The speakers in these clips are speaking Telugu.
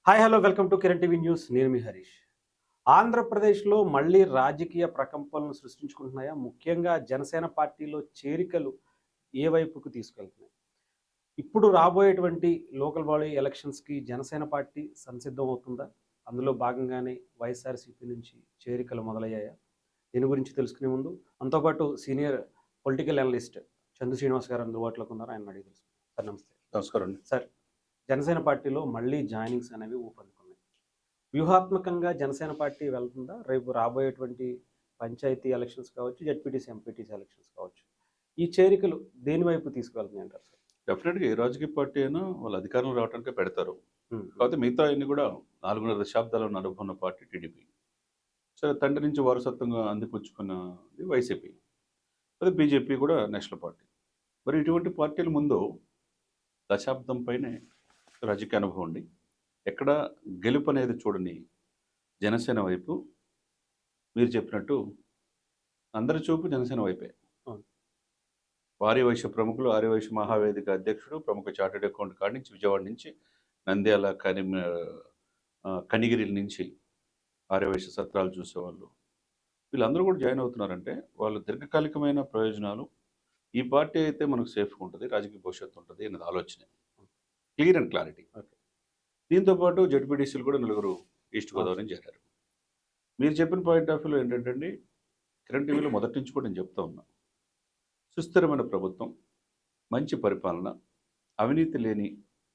Hi hello welcome to Kiran TV news. నేను మీ హరీష్. ఆంధ్రప్రదేశ్లో మళ్ళీ రాజకీయ ప్రకంపనలు సృష్టించుకుంటున్నాయా? ముఖ్యంగా జనసేన పార్టీలో చేరికలు ఏ వైపుకు తీసుకెళ్తున్నాయి? ఇప్పుడు రాబోయేటువంటి లోకల్ బాడీ ఎలక్షన్స్‌కి జనసేన పార్టీ సంసిద్ధం అవుతుందా? అందులో భాగంగానే వైఎస్ఆర్‌సీపీ నుంచి చేరికలు మొదలయ్యాయా? దీని గురించి తెలుసుకునే ముందు మనతో పాటు senior political analyst Chandu Srinivas గారు అందుబాటులోకి ఉన్నారు. ఆయన్ని అడిగి తెలుసుకుందాం. సార్ నమస్తే. నమస్కారం అండి. సార్, జనసేన పార్టీలో మళ్ళీ జాయినింగ్స్ అనేవి ఊపందుకున్నాయి. వ్యూహాత్మకంగా జనసేన పార్టీ వెళ్తుందా? రేపు రాబోయేటువంటి పంచాయతీ ఎలక్షన్స్ కావచ్చు, జెడ్పీటీసీ, ఎంపీటీసీ ఎలక్షన్స్ కావచ్చు. ఈ చేరికలు దేని వైపు తీసుకువెళ్తున్నాయి అంటారు సార్? డెఫినెట్‌గా ఏ రాజకీయ పార్టీ అయినా వాళ్ళు అధికారంలో రావడానికే పెడతారు. హ్మ్. కాకపోతే మిగతా అన్ని కూడా 4.5 దశాబ్దాల అనుభవం ఉన్న పార్టీ టీడీపీ. సరే, తండ్రి నుంచి వారసత్వంగా అందిపుచ్చుకున్నది వైసీపీ. అదే బీజేపీ కూడా నేషనల్ పార్టీ. మరి ఇటువంటి పార్టీల ముందు దశాబ్దం పైనే రాజకీయ అనుభవం ఉండి ఎక్కడ గెలుపు అనేది చూడని జనసేన వైపు మీరు చెప్పినట్టు అందరి చూపు జనసేన వైపే. అవును. ఆర్యవైశ్య ప్రముఖులు, ఆర్యవైశ్య మహావేదిక అధ్యక్షుడు, ప్రముఖ చార్టెడ్ అకౌంట్ కాడి నుంచి విజయవాడ నుంచి నంద్యాల, కనిగిరి నుంచి ఆర్యవైశ్య సత్రాలు చూసేవాళ్ళు వీళ్ళందరూ కూడా జాయిన్ అవుతున్నారంటే వాళ్ళు దీర్ఘకాలికమైన ప్రయోజనాలు. ఈ పార్టీ అయితే మనకు సేఫ్గా ఉంటుంది, రాజకీయ భవిష్యత్తు ఉంటుంది అన్నది ఆలోచన. Clear and clarity. ఓకే. దీంతోపాటు జడ్పీటీసీలు కూడా నలుగురు ఈస్ట్ గోదావరి నుంచి చేరారు. మీరు చెప్పిన పాయింట్ ఆఫ్ వ్యూలో ఏంటంటే అండి, కిరణ్ టీవీలో మొదటి నుంచి కూడా నేను చెప్తా ఉన్నా, సుస్థిరమైన ప్రభుత్వం, మంచి పరిపాలన, అవినీతి లేని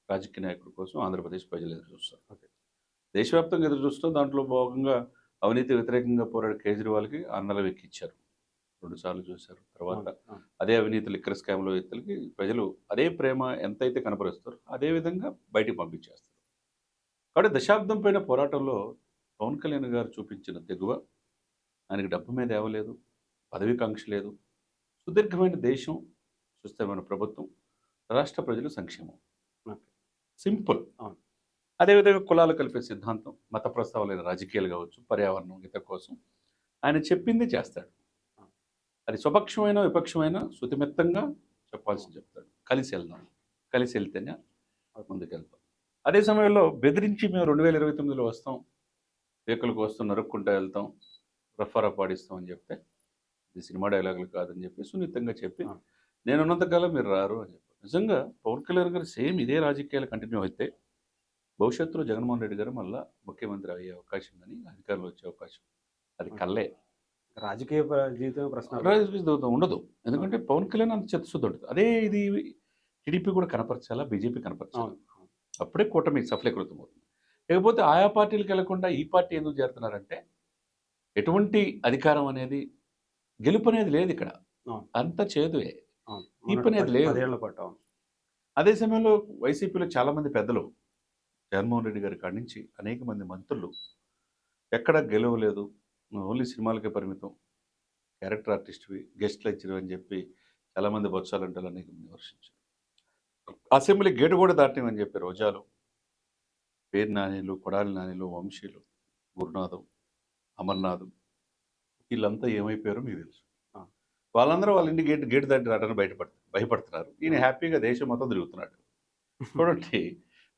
రాజకీయ నాయకుల కోసం ఆంధ్రప్రదేశ్ ప్రజలు ఎదురు చూస్తారు. ఓకే. దేశవ్యాప్తంగా ఎదురు చూస్తాం. దాంట్లో భాగంగా అవినీతి వ్యతిరేకంగా పోరాడే కేజ్రీవాల్కి 6 నెలలు ఎక్కిచ్చారు. 2 సార్లు చూశారు. తర్వాత అదే అవినీతి లిక్కర్ స్కామ్లో వ్యక్తులకి ప్రజలు అదే ప్రేమ ఎంతైతే కనపరుస్తారో అదే విధంగా బయటికి పంపించేస్తారు. కాబట్టి దశాబ్దం పైన పోరాటంలో పవన్ కళ్యాణ్ గారు చూపించిన తెగువ, ఆయనకి డబ్బు మీద ఏవలేదు, పదవికాంక్ష లేదు, సుదీర్ఘమైన దేశం, సుస్థిరమైన ప్రభుత్వం, రాష్ట్ర ప్రజలు సంక్షేమం. సింపుల్. అదేవిధంగా కులాలు కలిపే సిద్ధాంతం, మత ప్రస్తావనలైన రాజకీయాలు కావచ్చు, పర్యావరణం, హిత కోసం ఆయన చెప్పింది చేస్తాడు. అది స్వపక్షమైన విపక్షమైన శుతిమెత్తంగా చెప్పాల్సింది చెప్తాడు. కలిసి వెళ్దాం, కలిసి వెళ్తేనే ముందుకెళ్తాం. అదే సమయంలో బెదిరించి మేము 2029లో వస్తాం, వేకులకు వస్తాం, నరుక్కుంటూ వెళ్తాం, రఫారా పాడిస్తాం అని చెప్తే ఇది సినిమా డైలాగులు కాదని చెప్పి సున్నితంగా చెప్పి నేనున్నంతకాలం మీరు రారు అని చెప్పి. నిజంగా పవన్ కళ్యాణ్ గారు సేమ్ ఇదే రాజకీయాలు కంటిన్యూ అయితే భవిష్యత్తులో జగన్మోహన్ రెడ్డి గారు మళ్ళీ ముఖ్యమంత్రి అయ్యే అవకాశం కానీ అధికారంలో వచ్చే అవకాశం అది కళ్ళే. రాజకీయ జీవితం ప్రశ్న ఉండదు. ఎందుకంటే పవన్ కళ్యాణ్ అంత చిత్తశుద్ధి ఉంటుంది. అదే ఇది టీడీపీ కూడా కనపరచాలా, బీజేపీ కనపరచాలా, అప్పుడే కూటమి సఫలీకృతం అవుతుంది. లేకపోతే ఆయా పార్టీలకు వెళ్లకుండా ఈ పార్టీ ఎందుకు చేరుతున్నారంటే ఎటువంటి అధికారం అనేది, గెలుపు అనేది లేదు ఇక్కడ. అంత చేదువే, తీపి అనేది లేదు. అదే సమయంలో వైసీపీలో చాలామంది పెద్దలు, జగన్మోహన్ రెడ్డి గారి కాడి నుంచి అనేక మంది మంత్రులు ఎక్కడ గెలవలేదు, ఓన్లీ సినిమాలకే పరిమితం, క్యారెక్టర్ ఆర్టిస్ట్వి, గెస్ట్ లెక్చర్ అని చెప్పి చాలామంది బొత్సాలంటే అనేక మంది విమర్శించారు. అసెంబ్లీ గేటు కూడా దాటినని చెప్పి రోజాలు, పేరు నానీలు, కొడాలి నానీలు, వంశీలు, గురునాథం, అమర్నాథ్ వీళ్ళంతా ఏమైపోయారో మీకు తెలుసు. వాళ్ళందరూ వాళ్ళ ఇంటి గేటు దాటి రావడానికి భయపడుతున్నారు. ఈయన హ్యాపీగా దేశం మొత్తం తిరుగుతున్నాడు. చూడండి,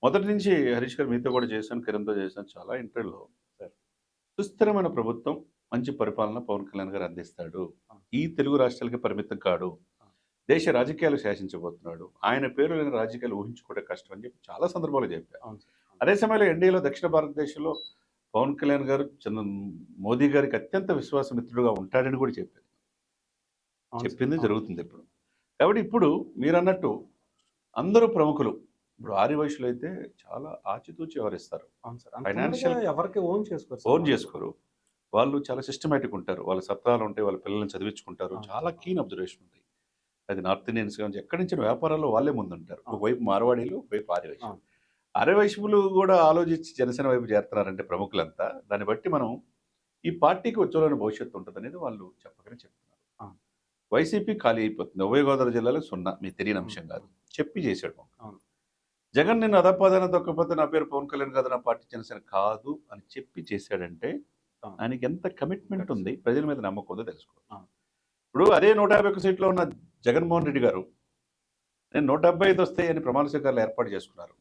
మొదటి నుంచి హరీష్ గారు మీతో కూడా చేశాను, కిరణ్తో చేశాను, చాలా ఇంటర్వ్యూలో సుస్థిరమైన ప్రభుత్వం, మంచి పరిపాలన పవన్ కళ్యాణ్ గారు అందిస్తాడు. ఈ తెలుగు రాష్ట్రాలకి పరిమితం కాడు, దేశ రాజకీయాలు శాసించబోతున్నాడు, ఆయన పేరు లేని రాజకీయాలు ఊహించుకోవడం కష్టం అని చెప్పి చాలా సందర్భాలు చెప్పారు. అదే సమయంలో ఎన్డీఏలో దక్షిణ భారతదేశంలో పవన్ కళ్యాణ్ గారు మోదీ గారికి అత్యంత విశ్వాసమిత్రుడుగా ఉంటాడని కూడా చెప్పారు. చెప్పింది జరుగుతుంది ఇప్పుడు. కాబట్టి ఇప్పుడు మీరు అన్నట్టు అందరూ ప్రముఖులు, ఇప్పుడు ఆర్యవైశ్యులు అయితే చాలా ఆచితూచి వ్యవహరిస్తారు. ఫైనాన్షియల్ ఎవరికి ఓన్ చేసుకోరు. వాళ్ళు చాలా సిస్టమేటిక్ ఉంటారు. వాళ్ళ సత్రాలు ఉంటాయి, వాళ్ళ పిల్లల్ని చదివించుకుంటారు, చాలా కీన్ అబ్జర్వేషన్ ఉంటాయి. అది నార్త్ ఇండియన్స్ కానీ ఎక్కడి నుంచి వ్యాపారాల్లో వాళ్ళే ముందుంటారు. ఒకవైపు మార్వాడీలు, ఒకవైపు ఆర్యవైశ్యులు. ఆర్యవైశ్యులు కూడా ఆలోచించి జనసేన వైపు చేరుతున్నారంటే ప్రముఖులంతా. దాన్ని బట్టి మనం ఈ పార్టీకి ఉజ్వలమైన భవిష్యత్తు ఉంటుంది అనేది వాళ్ళు చెప్పకనే చెప్తున్నారు. వైసీపీ ఖాళీ అయిపోతుంది. ఉభయ గోదావరి జిల్లాలో 0, మీకు తెలియని అంశం కాదు, చెప్పి చేశాడు. జగన్ నిన్ను అదపాదన దొక్కపోతే నా పేరు పవన్ కళ్యాణ్ కాదు, నా పార్టీ జనసేన కాదు అని చెప్పి చేశాడంటే ఆయనకి ఎంత కమిట్మెంట్ ఉంది, ప్రజల మీద నమ్మకం ఉందో తెలుసుకో. ఇప్పుడు అదే 151 సీట్లో ఉన్న జగన్మోహన్ రెడ్డి గారు నేను 175 వస్తాయి అని ప్రమాణ స్వీకారాలు ఏర్పాటు చేసుకున్నారు.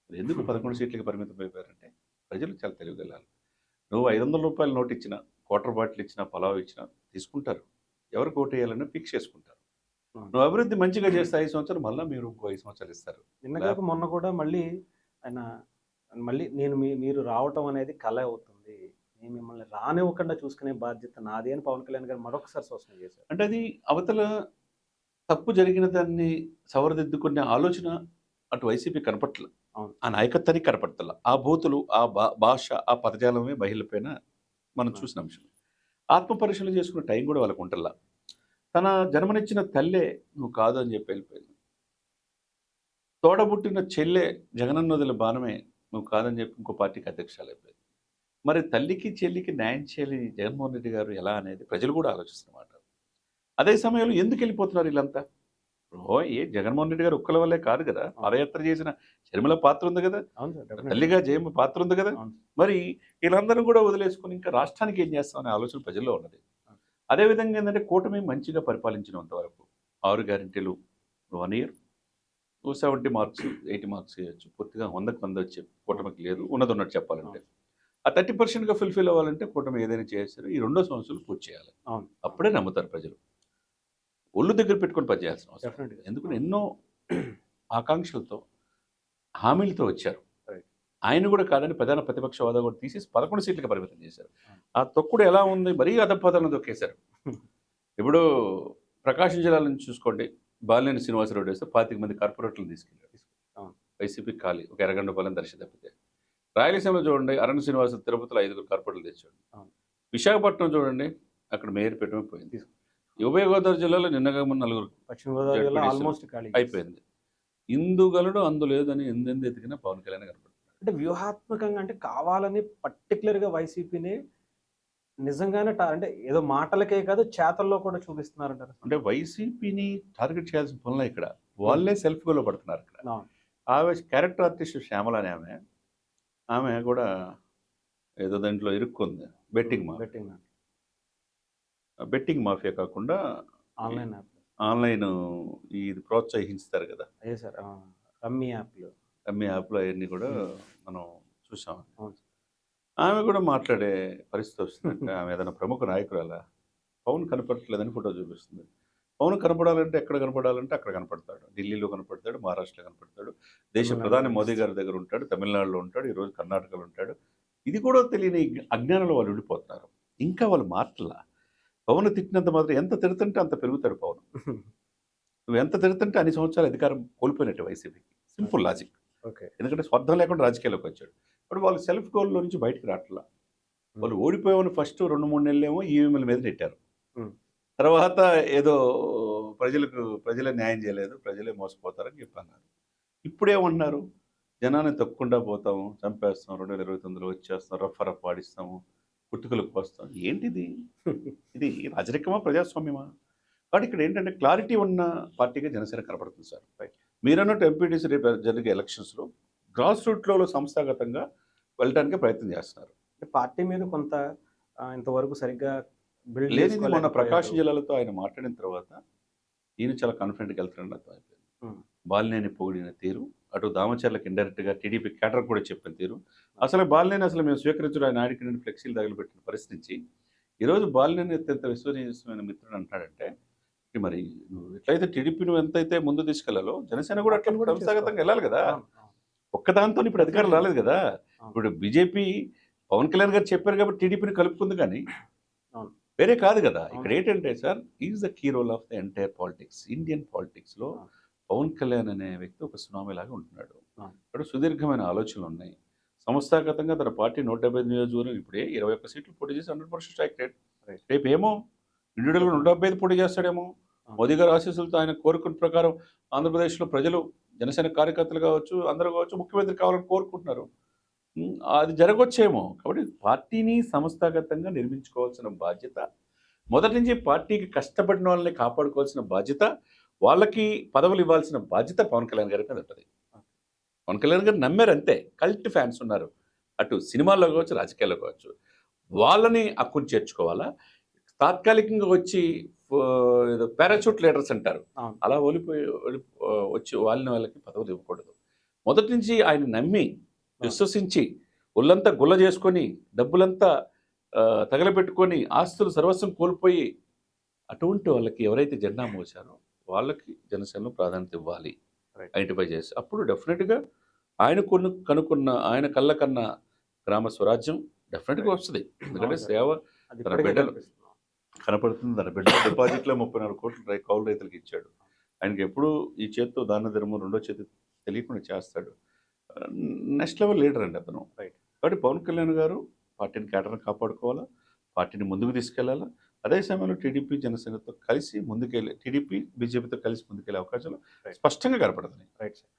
ఎందుకు 11 సీట్లకి పరిమితం అయిపోయారంటే ప్రజలు చాలా తెలివిగలాలి. నువ్వు 500 రూపాయల నోట్ ఇచ్చినా, క్వార్టర్ బాటిల్ ఇచ్చినా, పలావ్ ఇచ్చినా తీసుకుంటారు. ఎవరికి ఓటేయాలని ఫిక్స్ చేసుకుంటారు. నువ్వు అభివృద్ధి మంచిగా చేస్తే 5 సంవత్సరాలు మళ్ళీ మీరు ఇంకో 5 సంవత్సరాలు ఇస్తారు. నిన్నగాక మొన్న కూడా మళ్ళీ ఆయన మళ్ళీ నేను మీరు రావటం అనేది కళ అవుతుంది, నేను మిమ్మల్ని రానివ్వకుండా చూసుకునే బాధ్యత నాది అని పవన్ కళ్యాణ్ గారు మరొకసారి సూచన చేశారు. అంటే అది అవతల తప్పు జరిగిన దాన్ని సవరదిద్దుకునే ఆలోచన అటు వైసీపీ కనపట్ల, అవును. ఆ నాయకత్వానికి కనపడతల, ఆ బూతులు, ఆ భాష, ఆ పదజాలమే మహిళపైన మనం చూసిన అంశం. ఆత్మ పరిశీలన చేసుకునే టైం కూడా వాళ్ళకు ఉంటల్లా. తన జన్మనిచ్చిన తల్లే నువ్వు కాదు అని చెప్పి వెళ్ళిపోయింది. తోడబుట్టిన చెల్లె జగనన్న వదిలిన బాణమే నువ్వు కాదని చెప్పి ఇంకో పార్టీకి అధ్యక్షురాలు అయిపోయింది. మరి తల్లికి చెల్లికి న్యాయం చేయాలి జగన్మోహన్ రెడ్డి గారు ఎలా అనేది ప్రజలు కూడా ఆలోచిస్తున్నమాట. అదే సమయంలో ఎందుకు వెళ్ళిపోతున్నారు వీళ్ళంతా? జగన్మోహన్ రెడ్డి గారు ఒక్కల వల్లే కాదు కదా, పాదయాత్ర చేసిన షర్మిల పాత్ర ఉంది కదా, తల్లిగా జయమ్మ పాత్ర ఉంది కదా. మరి వీళ్ళందరూ కూడా వదిలేసుకుని ఇంకా రాష్ట్రానికి ఏం చేస్తాం అనే ఆలోచన ప్రజల్లో ఉన్నది. అదేవిధంగా ఏంటంటే కూటమి మంచిగా పరిపాలించినంత వరకు 6 గ్యారెంటీలు 1 ఇయర్ 270 మార్క్స్ 80 మార్క్స్ వేయచ్చు. పూర్తిగా 100కి 100 వచ్చే కూటమికి లేదు, ఉన్నది ఉన్నట్టు చెప్పాలంటే. ఆ 30%గా ఫుల్ఫిల్ అవ్వాలంటే కూటమి ఏదైనా చేస్తారు, ఈ 2 సంవత్సరాలు పూర్తి చేయాలి. అప్పుడే నమ్ముతారు ప్రజలు. ఒళ్ళు దగ్గర పెట్టుకొని పనిచేయాల్సిన అవసరం. ఎందుకంటే ఎన్నో ఆకాంక్షలతో హామీలతో వచ్చారు. ఆయన కూడా కాదని ప్రధాన ప్రతిపక్ష హోదా కూడా తీసేసి 11 సీట్లకు పరిమితం చేశారు. ఆ తొక్కుడు ఎలా ఉంది, మరీ అధపతలను తొక్కేశారు. ఇప్పుడు ప్రకాశం జిల్లా నుంచి చూసుకోండి, బాలినేని శ్రీనివాసరావు వేస్తే 25 మంది కార్పొరేటర్లను తీసుకెళ్ళారు. వైసీపీ ఖాళీ, ఒక ఎర్రగండ పాలెం దర్శ తప్పితే. రాయలసీమలో చూడండి, అరణ్య శ్రీనివాస తిరుపతిలో 5 కార్పొరేటర్లు తెచ్చాడు. విశాఖపట్నం చూడండి, అక్కడ మేయర్ పెట్టమే పోయింది. ఉభయ గోదావరి జిల్లాలో నిన్నగా 4 పశ్చిమ గోదావరి జిల్లా ఆల్మోస్ట్ ఖాళీ అయిపోయింది. ఇందుగలడు అందులేదని ఎందెందు ఎతికినా పవన్ కళ్యాణ్ కనపడుతుంది. అంటే వ్యూహాత్మకంగా, అంటే కావాలని పర్టికులర్గా వైసీపీని నిజంగానే అంటే ఏదో మాటలకే కాదు చేతల్లో కూడా చూపిస్తున్నారంటారు. అంటే వైసీపీని టార్గెట్ చేయాల్సిన పనులు ఇక్కడ వాళ్ళే సెల్ఫ్ గోలో పడుతున్నారు. ఇక్కడ ఆమె క్యారెక్టర్ ఆర్టిస్ట్ శ్యామల అనే ఆమె కూడా ఏదో దాంట్లో ఇరుక్కుంది. బెట్టింగ్ మాఫియా కాకుండా ఆన్లైన్ ఇది ప్రోత్సహిస్తారు కదా, రమ్మీ యాప్లో అవన్నీ కూడా మనం చూసాం. ఆమె కూడా మాట్లాడే పరిస్థితి వస్తుంది. ఆమె ఏదైనా ప్రముఖ నాయకురాలా, పవన్ కనపడట్లేదని ఫోటో చూపిస్తుంది. పవన్ కనపడాలంటే ఎక్కడ కనపడాలంటే అక్కడ కనపడతాడు. ఢిల్లీలో కనపడతాడు, మహారాష్ట్రలో కనపడతాడు, దేశ ప్రధాని మోదీ గారి దగ్గర ఉంటాడు, తమిళనాడులో ఉంటాడు, ఈరోజు కర్ణాటకలో ఉంటాడు. ఇది కూడా తెలియని అజ్ఞానంలో వాళ్ళు ఉండిపోతున్నారు. ఇంకా వాళ్ళు మాటలా పవన్ తిట్టినంత మాత్రం ఎంత తిడుతుంటే అంత పెరుగుతాడు పవన్. నువ్వు ఎంత తిడుతుంటే అన్ని సంవత్సరాలు అధికారం కోల్పోయినట్టు వైసీపీకి. Simple logic. ఎందుకంటే స్వార్థం లేకుండా రాజకీయాల్లోకి వచ్చాడు. ఇప్పుడు వాళ్ళు సెల్ఫ్ గోల్లో నుంచి బయటకు రావట్లా. వాళ్ళు ఓడిపోయామని ఫస్ట్ 2-3 నెలలేమో ఈవీఎంల మీద నెట్టారు. తర్వాత ఏదో ప్రజలే న్యాయం చేయలేదు, ప్రజలే మోసపోతారని చెప్పన్నారు. ఇప్పుడేమన్నారు, జనాన్ని తొక్కకుండా పోతాము, చంపేస్తాం, 2029లో వచ్చేస్తాం, రఫ్ ఆడిస్తాము, పుట్టుకలకు వస్తాం. ఏంటిది? ఇది రాజరికమా ప్రజాస్వామ్యమా? కాబట్టి ఇక్కడ ఏంటంటే క్లారిటీ ఉన్న పార్టీగా జనసేన కనపడుతుంది సార్. మీరన్నట్టు ఎంపీటీసీ రేపు జరిగే ఎలక్షన్స్లో గ్రాస్ రూట్లో సంస్థాగతంగా వెళ్ళడానికి ప్రయత్నం చేస్తున్నారు. పార్టీ మీద కొంత ఇంతవరకు సరిగ్గా బిల్డ్ లేదు. మొన్న ప్రకాశం జిల్లాలతో ఆయన మాట్లాడిన తర్వాత ఈయన చాలా కాన్ఫిడెంట్గా వెళ్తారని అర్థం అయిపోయింది. బాలినేని పొగిడిన తీరు, అటు దామచర్లకు ఇండైరెక్ట్గా టీడీపీ క్యాడర్ కూడా చెప్పిన తీరు. అసలు బాలినేని మేము స్వీకరించడం ఆయన ఆడికి నుండి ఫ్లెక్సీలు తగిలిపెట్టిన పరిస్థితి నుంచి ఈరోజు బాలినేని అత్యంత విశ్వసనీయమైన మిత్రుడు అంటాడంటే, మరి నువ్వు ఎట్లయితే టీడీపీ నువ్వు ఎంతైతే ముందు తీసుకెళ్లాలో జనసేన కూడా అట్లా కూడా సంస్థాగతంగా వెళ్ళాలి కదా. ఒక్కదాంతో ఇప్పుడు అధికారం రాలేదు కదా. ఇప్పుడు బీజేపీ పవన్ కళ్యాణ్ గారు చెప్పారు కాబట్టి టీడీపీని కలుపుకుంది, కానీ వేరే కాదు కదా. ఇక్కడ ఏంటంటే sir, is the key role of the entire politics. Indian పాలిటిక్స్లో పవన్ కళ్యాణ్ అనే వ్యక్తి ఒక సునామీ లాగా ఉంటున్నాడు. ఇక్కడ సుదీర్ఘమైన ఆలోచనలు ఉన్నాయి. సంస్థాగతంగా తన పార్టీ 175 నియోజకవర్గం ఇప్పుడే 21 సీట్లు పోటీ చేసి 100% స్ట్రైక్ రేట్. రేపు ఏమో ఇండివిజువల్గా 175 పోటీ చేస్తాడేమో. మోదీ గారు ఆశీస్సులతో ఆయన కోరుకున్న ప్రకారం ఆంధ్రప్రదేశ్లో ప్రజలు, జనసేన కార్యకర్తలు కావచ్చు, అందరూ కావచ్చు, ముఖ్యమంత్రి కావాలని కోరుకుంటున్నారు. అది జరగవచ్చేమో. కాబట్టి పార్టీని సంస్థాగతంగా నిర్మించుకోవాల్సిన బాధ్యత, మొదటి నుంచి పార్టీకి కష్టపడిన వాళ్ళని కాపాడుకోవాల్సిన బాధ్యత, వాళ్ళకి పదవులు ఇవ్వాల్సిన బాధ్యత పవన్ కళ్యాణ్ గారి మీద ఉంటుంది. పవన్ కళ్యాణ్ గారు నమ్మారు అంతే. కల్ట్ ఫ్యాన్స్ ఉన్నారు, అటు సినిమాల్లో కావచ్చు, రాజకీయాల్లో కావచ్చు. వాళ్ళని అక్కుని చేర్చుకోవాలా, తాత్కాలికంగా వచ్చి ఏదో పారాచూట్ లీడర్స్ అంటారు, అలా వచ్చి వాళ్ళకి పదవులు ఇవ్వకూడదు. మొదటి నుంచి ఆయన నమ్మి విశ్వసించి ఒళ్ళంతా గుల్ల చేసుకొని డబ్బులంతా తగలబెట్టుకొని ఆస్తులు సర్వస్వం కోల్పోయి అటువంటి వాళ్ళకి ఎవరైతే జెండా మోసారో వాళ్ళకి జనసేనలో ప్రాధాన్యత ఇవ్వాలి, Right. ఐడెంటిఫై చేసి అప్పుడు డెఫినెట్గా ఆయన కనుక్కున్న ఆయన కళ్ళ కన్నా గ్రామ స్వరాజ్యం డెఫినెట్గా వస్తుంది. ఎందుకంటే అవును సార్. సేవ అది తన ఇప్పటికే బిడ్డలు కనిపిస్తుంది. కనపడుతుంది. తన బిడ్డ డిపాజిట్లో 34 కోట్లు కౌలు రైతులకు ఇచ్చాడు. ఆయనకి ఎప్పుడు ఈ చేత్తో దాన ధర్మం రెండో చేతి తెలియకుండా చేస్తాడు. నెక్స్ట్ లెవెల్ లీడర్ అండి అతను. Right. కాబట్టి పవన్ కళ్యాణ్ గారు పార్టీని కేటర్ని కాపాడుకోవాలా, పార్టీని ముందుకు తీసుకెళ్లాలా. అదే సమయంలో టీడీపీ జనసేనతో కలిసి ముందుకెళ్ళి టీడీపీ బీజేపీతో కలిసి ముందుకెళ్ళే అవకాశాలు Right. స్పష్టంగా కనపడుతున్నాయి. Right sir.